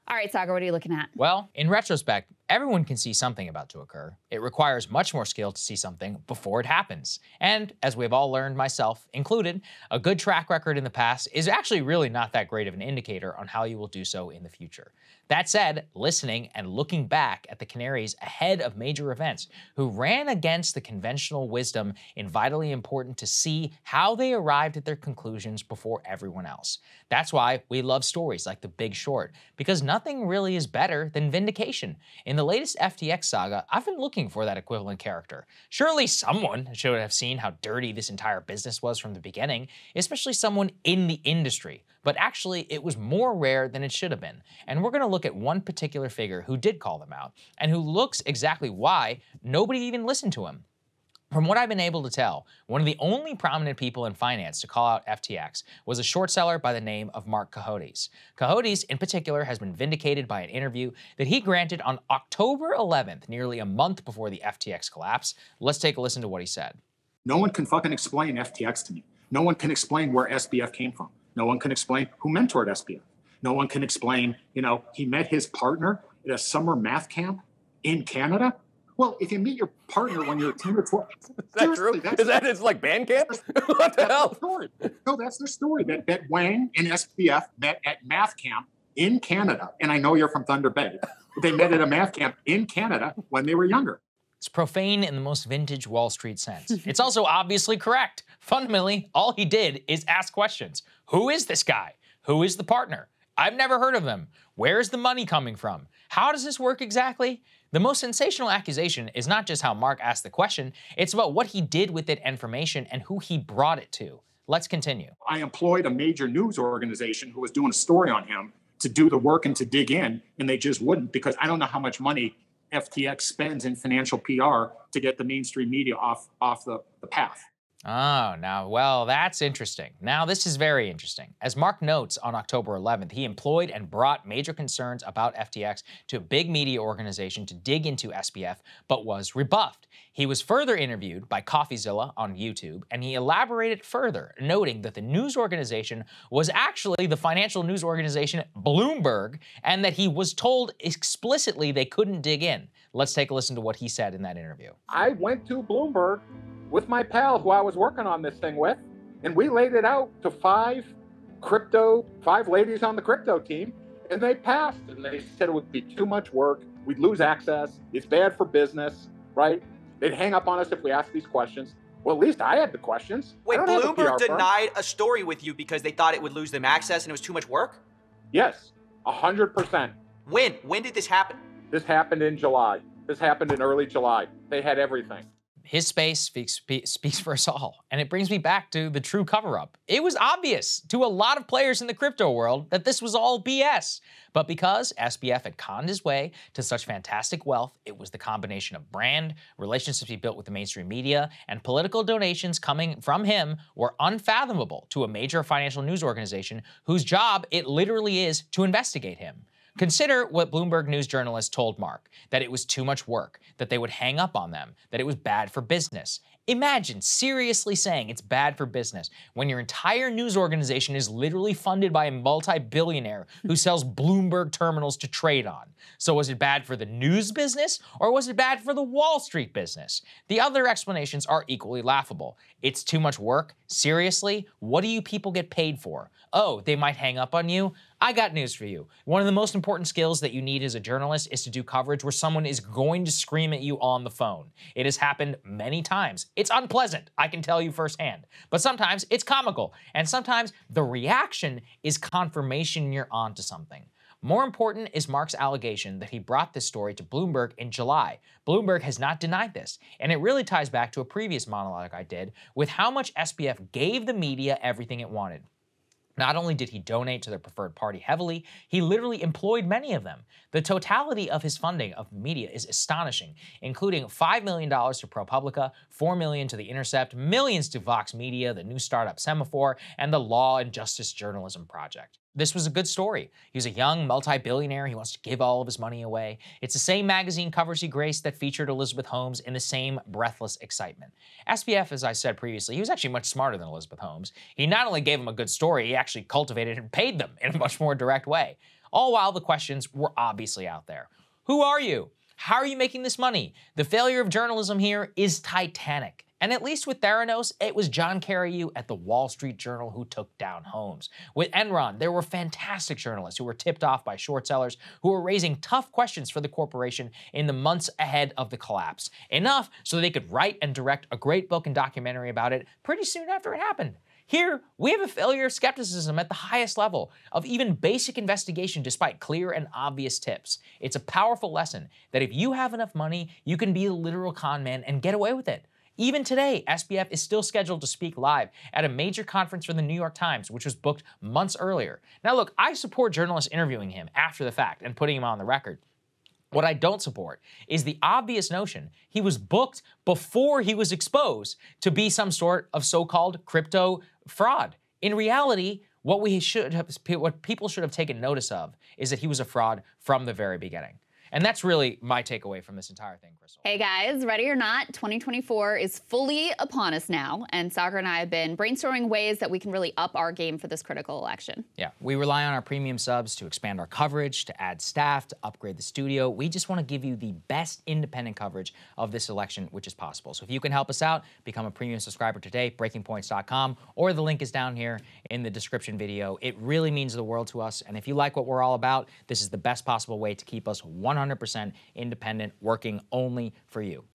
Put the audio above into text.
All right, Saagar, what are you looking at? Well, in retrospect, everyone can see something about to occur. It requires much more skill to see something before it happens. And as we've all learned, myself included, a good track record in the past is actually really not that great of an indicator on how you will do so in the future. That said, listening and looking back at the Canaries ahead of major events who ran against the conventional wisdom in vitally important to see how they arrived at their conclusions before everyone else. That's why we love stories like The Big Short, because nothing really is better than vindication. In the latest FTX saga, I've been looking for that equivalent character. Surely someone should have seen how dirty this entire business was from the beginning, especially someone in the industry. But actually, it was more rare than it should have been. And we're going to look at one particular figure who did call them out, and who looks exactly why nobody even listened to him. From what I've been able to tell, one of the only prominent people in finance to call out FTX was a short seller by the name of Mark Cohodes. Cohodes, in particular, has been vindicated by an interview that he granted on October 11th, nearly a month before the FTX collapse. Let's take a listen to what he said. No one can fucking explain FTX to me. No one can explain where SBF came from. No one can explain who mentored SBF. No one can explain, he met his partner at a summer math camp in Canada. Well, if you meet your partner when you're 10 or 12. Is that true? Is that it's like band camp? What the hell? Story. No, that's the story. That Wang and SBF met at math camp in Canada. And I know you're from Thunder Bay. They met at a math camp in Canada when they were younger. It's profane in the most vintage Wall Street sense. It's also obviously correct. Fundamentally, all he did is ask questions. Who is this guy? Who is the partner? I've never heard of them. Where is the money coming from? How does this work exactly? The most sensational accusation is not just how Mark asked the question, it's about what he did with that information and who he brought it to. Let's continue. I employed a major news organization who was doing a story on him to do the work and to dig in, and they just wouldn't, because I don't know how much money FTX spends in financial PR to get the mainstream media off the path. Oh, well, that's interesting. Now, this is very interesting. As Mark notes on October 11th, he employed and brought major concerns about FTX to a big media organization to dig into SBF, but was rebuffed. He was further interviewed by CoffeeZilla on YouTube, and he elaborated further, noting that the news organization was actually the financial news organization Bloomberg, and that he was told explicitly they couldn't dig in. Let's take a listen to what he said in that interview. I went to Bloomberg with my pals who I was working on this thing with, and we laid it out to five ladies on the crypto team, and they passed, and they said it would be too much work, we'd lose access, it's bad for business, right? They'd hang up on us if we asked these questions. Well, at least I had the questions. Wait, Bloomberg denied a story with you because they thought it would lose them access and it was too much work? Yes, 100%. When? When did this happen? This happened in July. This happened in early July. They had everything. His space speaks for us all, and it brings me back to the true cover-up. It was obvious to a lot of players in the crypto world that this was all BS. But because SBF had conned his way to such fantastic wealth, it was the combination of brand, relationships he built with the mainstream media, and political donations coming from him were unfathomable to a major financial news organization whose job it literally is to investigate him. Consider what Bloomberg News journalists told Mark, that it was too much work, that they would hang up on them, that it was bad for business. Imagine seriously saying it's bad for business when your entire news organization is literally funded by a multi-billionaire who sells Bloomberg terminals to trade on. So was it bad for the news business, or was it bad for the Wall Street business? The other explanations are equally laughable. It's too much work? Seriously? What do you people get paid for? Oh, they might hang up on you? I got news for you. One of the most important skills that you need as a journalist is to do coverage where someone is going to scream at you on the phone. It has happened many times. It's unpleasant, I can tell you firsthand. But sometimes it's comical, and sometimes the reaction is confirmation you're onto something. More important is Mark's allegation that he brought this story to Bloomberg in July. Bloomberg has not denied this, and it really ties back to a previous monologue I did with how much SBF gave the media everything it wanted. Not only did he donate to their preferred party heavily, he literally employed many of them. The totality of his funding of media is astonishing, including $5 million to ProPublica, $4 million to The Intercept, millions to Vox Media, the new startup Semaphore, and the Law and Justice Journalism Project. This was a good story. He was a young multi-billionaire. He wants to give all of his money away. It's the same magazine covers he graced that featured Elizabeth Holmes in the same breathless excitement. SBF, as I said previously, he was actually much smarter than Elizabeth Holmes. He not only gave him a good story, he actually cultivated and paid them in a much more direct way. All while the questions were obviously out there. Who are you? How are you making this money? The failure of journalism here is titanic. And at least with Theranos, it was John Carreyrou at the Wall Street Journal who took down Holmes. With Enron, there were fantastic journalists who were tipped off by short sellers who were raising tough questions for the corporation in the months ahead of the collapse. Enough so they could write and direct a great book and documentary about it pretty soon after it happened. Here, we have a failure of skepticism at the highest level of even basic investigation despite clear and obvious tips. It's a powerful lesson that if you have enough money, you can be a literal con man and get away with it. Even today, SBF is still scheduled to speak live at a major conference for the New York Times, which was booked months earlier. Now look, I support journalists interviewing him after the fact and putting him on the record. What I don't support is the obvious notion he was booked before he was exposed to be some sort of so-called crypto fraud. In reality, what people should have taken notice of is that he was a fraud from the very beginning. And that's really my takeaway from this entire thing, Crystal. Hey guys, ready or not, 2024 is fully upon us now, and Saagar and I have been brainstorming ways that we can really up our game for this critical election. Yeah, we rely on our premium subs to expand our coverage, to add staff, to upgrade the studio. We just want to give you the best independent coverage of this election, which is possible. So if you can help us out, become a premium subscriber today, breakingpoints.com, or the link is down here in the description video. It really means the world to us, and if you like what we're all about, this is the best possible way to keep us 100% independent, working only for you.